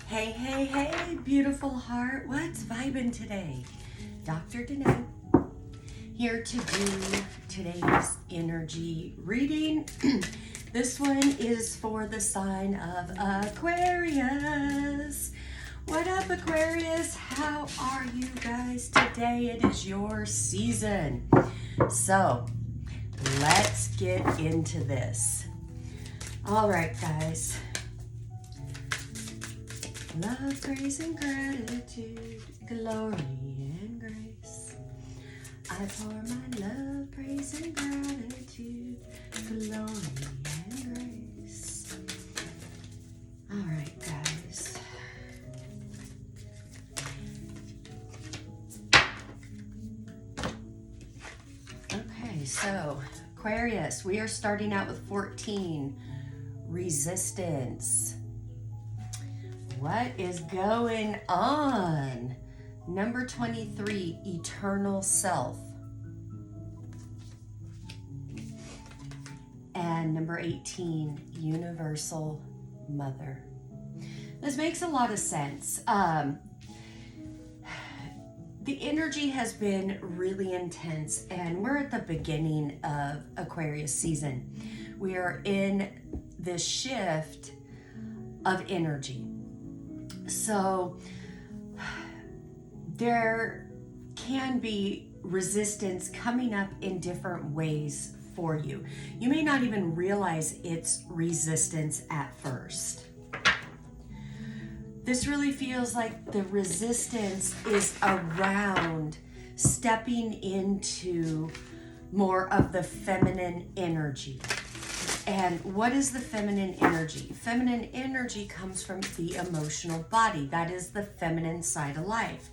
Hey, hey, hey, beautiful heart. What's vibing today? Dr. Danae here to do today's energy reading. This one is for the sign of Aquarius. What up, Aquarius? How are you guys today? It is your season. So let's get into this. All right, guys. Love, praise, and gratitude, glory and grace. I pour my love, praise, and gratitude, glory and grace. All right, guys. Okay, so Aquarius, we are starting out with 14, resistance. What is going on? Number 23, eternal self. And number 18, universal mother. This makes a lot of sense. The energy has been really intense, and we're at the beginning of Aquarius season. We are in this shift of energy. So there can be resistance coming up in different ways for you. You may not even realize it's resistance at first. This really feels like the resistance is around stepping into more of the feminine energy. And what is the feminine energy? Feminine energy comes from the emotional body. That is the feminine side of life.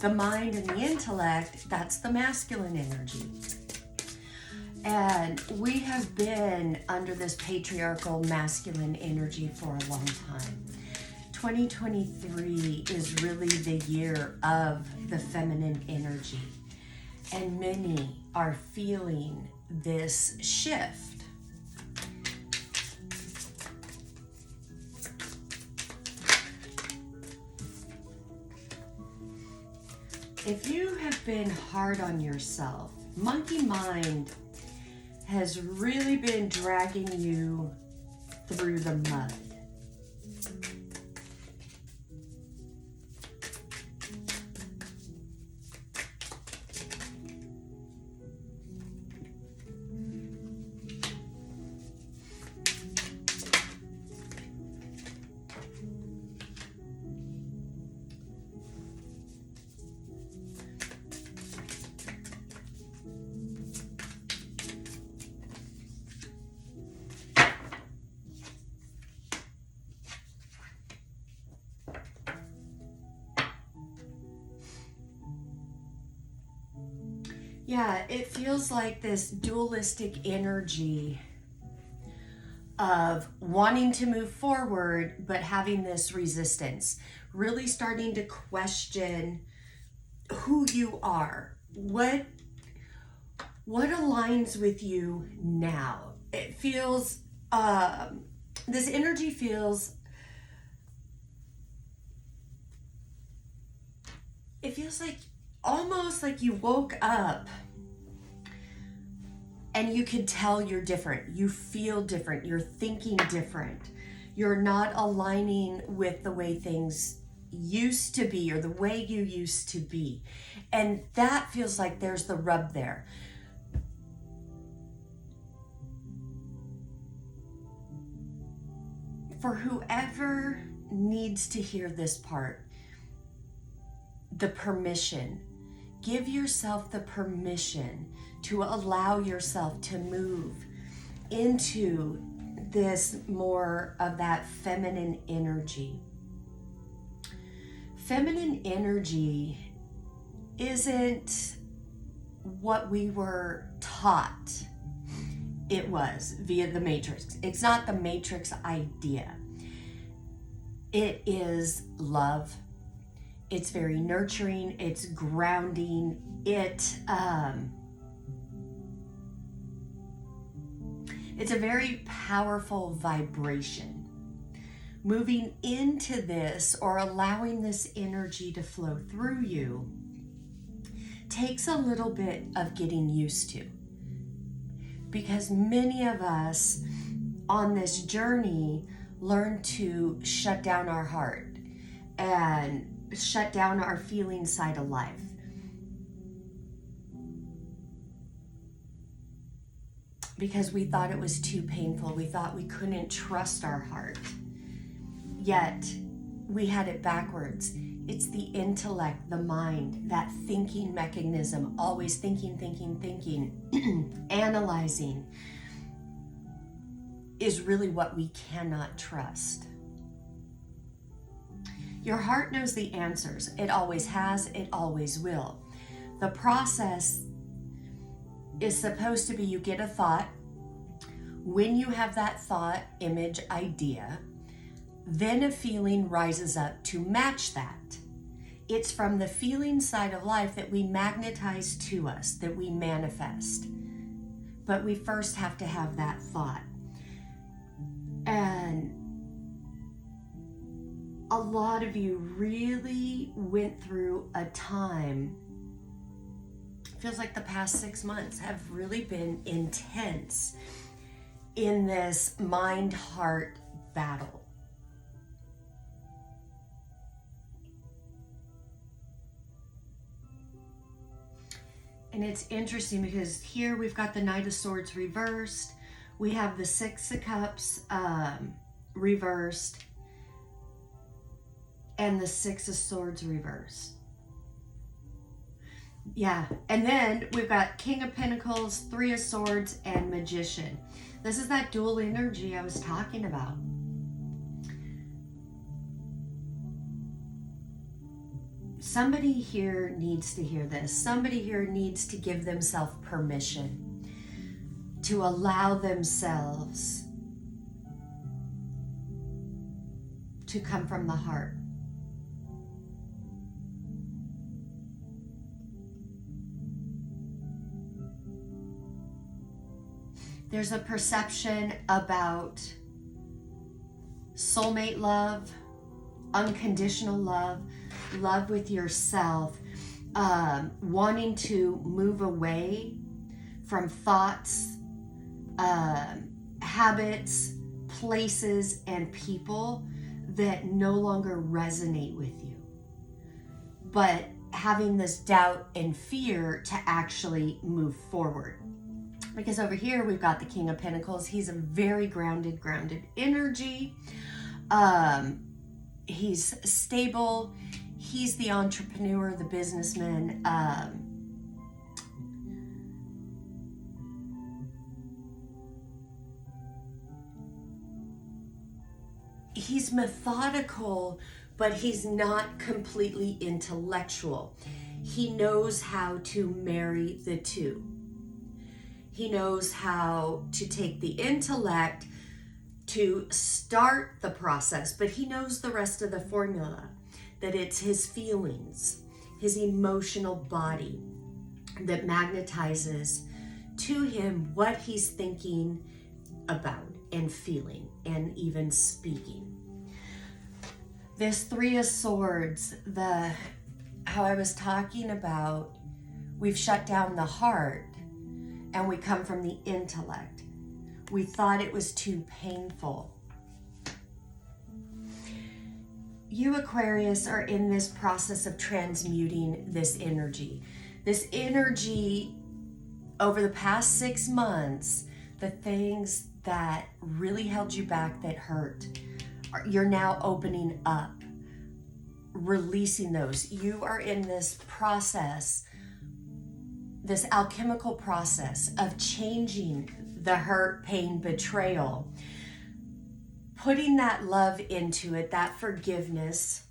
The mind and the intellect, that's the masculine energy. And we have been under this patriarchal masculine energy for a long time. 2023 is really the year of the feminine energy. And many are feeling this shift. If you have been hard on yourself, monkey mind has really been dragging you through the mud. Yeah, it feels like this dualistic energy of wanting to move forward, but having this resistance, really starting to question who you are. What aligns with you now? It feels, this energy feels, it feels like almost like you woke up and you could tell you're different. You feel different. You're thinking different. You're not aligning with the way things used to be or the way you used to be. And that feels like there's the rub there. For whoever needs to hear this part, the permission. Give yourself the permission to allow yourself to move into this more of that feminine energy. Feminine energy isn't what we were taught it was via the Matrix. It's not the Matrix idea. It is love. It's very nurturing, it's grounding, it's a very powerful vibration. moving into this or allowing this energy to flow through you takes a little bit of getting used to. Because many of us on this journey learn to shut down our heart and shut down our feeling side of life. Because we thought it was too painful. We thought we couldn't trust our heart. Yet we had it backwards. It's the intellect, the mind, that thinking mechanism, always thinking, analyzing, is really what we cannot trust. Your heart knows the answers. It always has, it always will. The process is supposed to be, you get a thought. When you have that thought, image, idea, then a feeling rises up to match that. It's from the feeling side of life that we magnetize to us, that we manifest. But we first have to have that thought. And a lot of you really went through a time, feels like the past 6 months have really been intense in this mind-heart battle. And it's interesting because here we've got the Knight of Swords reversed. We have the Six of Cups reversed. And the Six of Swords reversed. Yeah, and then we've got King of Pentacles, Three of Swords, and Magician. This is that dual energy I was talking about. Somebody here needs to hear this. Somebody here needs to give themselves permission to allow themselves to come from the heart. There's a perception about soulmate love, unconditional love, love with yourself, wanting to move away from thoughts, habits, places, and people that no longer resonate with you. But having this doubt and fear to actually move forward. Because over here we've got the King of Pentacles. He's a very grounded energy. He's stable. He's the entrepreneur, the businessman. He's methodical, but he's not completely intellectual. He knows how to marry the two. He knows how to take the intellect to start the process, but he knows the rest of the formula, that it's his feelings, his emotional body that magnetizes to him what he's thinking about and feeling and even speaking. This Three of Swords, how I was talking about, we've shut down the heart and we come from the intellect. We thought it was too painful. You, Aquarius, are in this process of transmuting this energy. This energy over the past 6 months, the things that really held you back, that hurt, you're now opening up, releasing those. You are in this process, this alchemical process of changing the hurt, pain, betrayal, putting that love into it, that forgiveness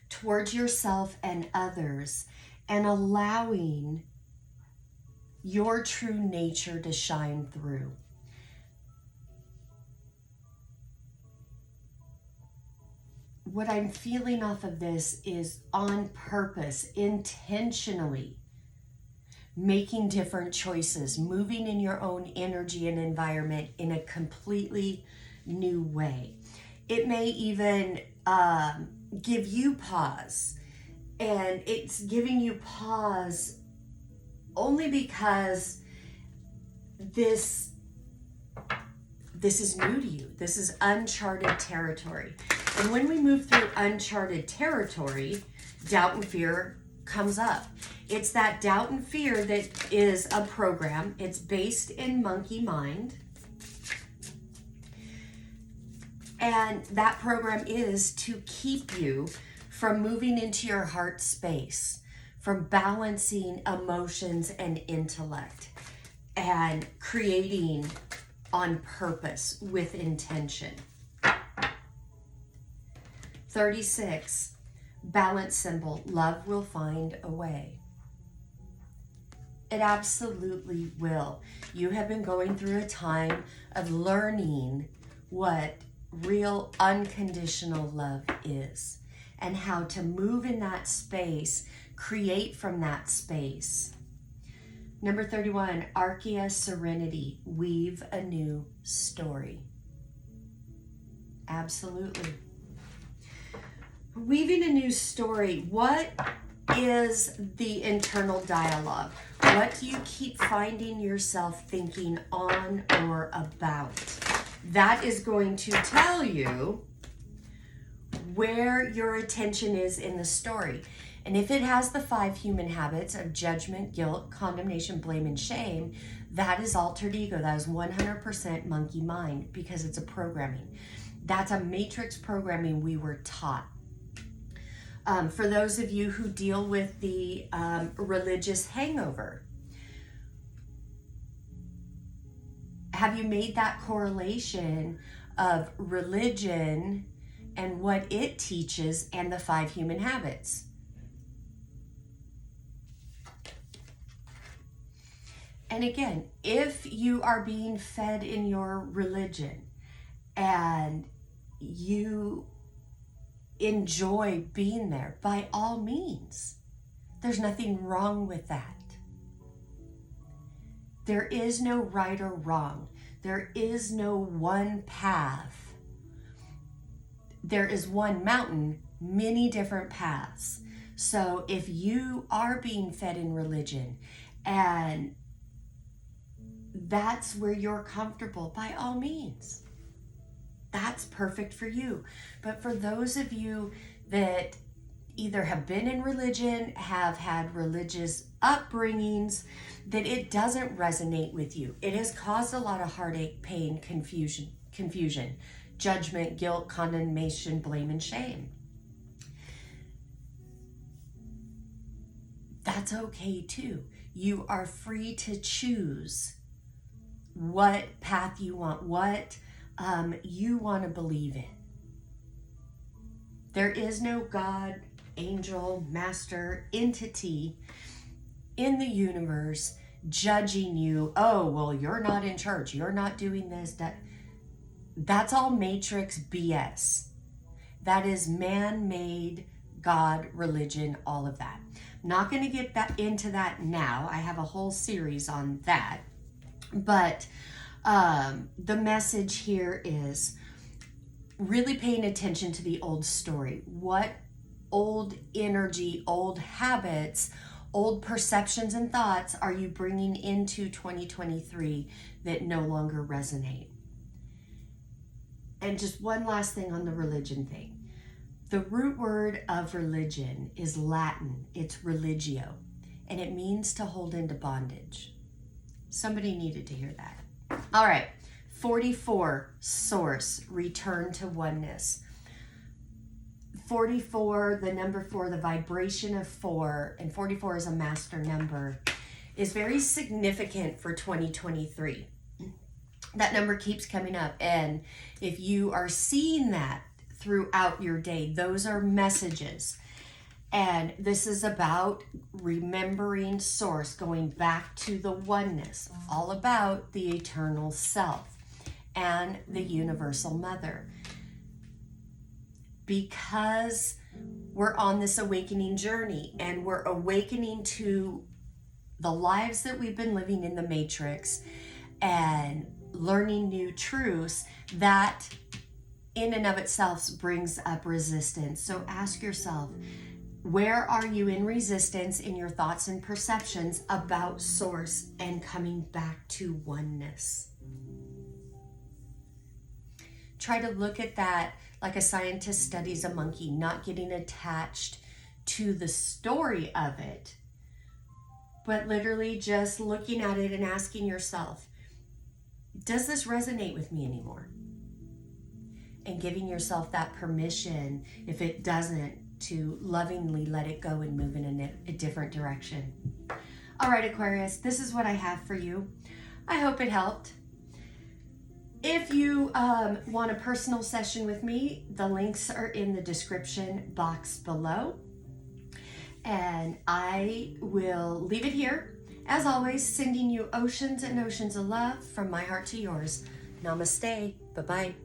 towards yourself and others, and allowing your true nature to shine through. What I'm feeling off of this is on purpose, intentionally making different choices, moving in your own energy and environment in a completely new way. It may even give you pause. And it's giving you pause only because this is new to you. This is uncharted territory. And when we move through uncharted territory, doubt and fear comes up. It's that doubt and fear that is a program. It's based in monkey mind. And that program is to keep you from moving into your heart space, from balancing emotions and intellect, and creating on purpose with intention. 36, balance symbol, love will find a way. It absolutely will. You have been going through a time of learning what real unconditional love is and how to move in that space, create from that space. Number 31, Archaea Serenity, weave a new story. Absolutely. Weaving a new story. What is the internal dialogue? What do you keep finding yourself thinking on or about? That is going to tell you where your attention is in the story. And if it has the 5 human habits of judgment, guilt, condemnation, blame, and shame, that is altered ego. That is 100% monkey mind because it's a programming. That's a matrix programming we were taught. For those of you who deal with the religious hangover, have you made that correlation of religion and what it teaches and the 5 human habits? And again, if you are being fed in your religion and you enjoy being there, by all means, there's nothing wrong with that. There is no right or wrong. There is no one path. There is one mountain, many different paths. So if you are being fed in religion and that's where you're comfortable, by all means, that's perfect for you. But for those of you that either have been in religion, have had religious upbringings, that it doesn't resonate with you. It has caused a lot of heartache, pain, confusion, judgment, guilt, condemnation, blame, and shame. That's okay too. You are free to choose what path you want, what you want to believe in. There is no God, angel, master, entity in the universe judging you. Oh, well, you're not in church. You're not doing this. That's all matrix BS. That is man-made, God, religion, all of that. I'm not going to get into that now. I have a whole series on that. But the message here is really paying attention to the old story. What old energy, old habits, old perceptions and thoughts are you bringing into 2023 that no longer resonate? And just one last thing on the religion thing. The root word of religion is Latin. It's religio, and it means to hold into bondage. Somebody needed to hear that. All right, 44, source, return to oneness. 44, the number 4, the vibration of 4, and 44 is a master number, is very significant for 2023. That number keeps coming up, and if you are seeing that throughout your day, those are messages. And this is about remembering source, going back to the oneness, all about the eternal self and the universal mother. Because we're on this awakening journey and we're awakening to the lives that we've been living in the matrix and learning new truths, that in and of itself brings up resistance. So ask yourself, where are you in resistance in your thoughts and perceptions about source and coming back to oneness? Try to look at that like a scientist studies a monkey, not getting attached to the story of it, but literally just looking at it and asking yourself, does this resonate with me anymore? And giving yourself that permission, if it doesn't, to lovingly let it go and move in a different direction. All right, Aquarius, this is what I have for you. I hope it helped. If you want a personal session with me, the links are in the description box below. And I will leave it here. As always, sending you oceans and oceans of love from my heart to yours. Namaste. Bye-bye.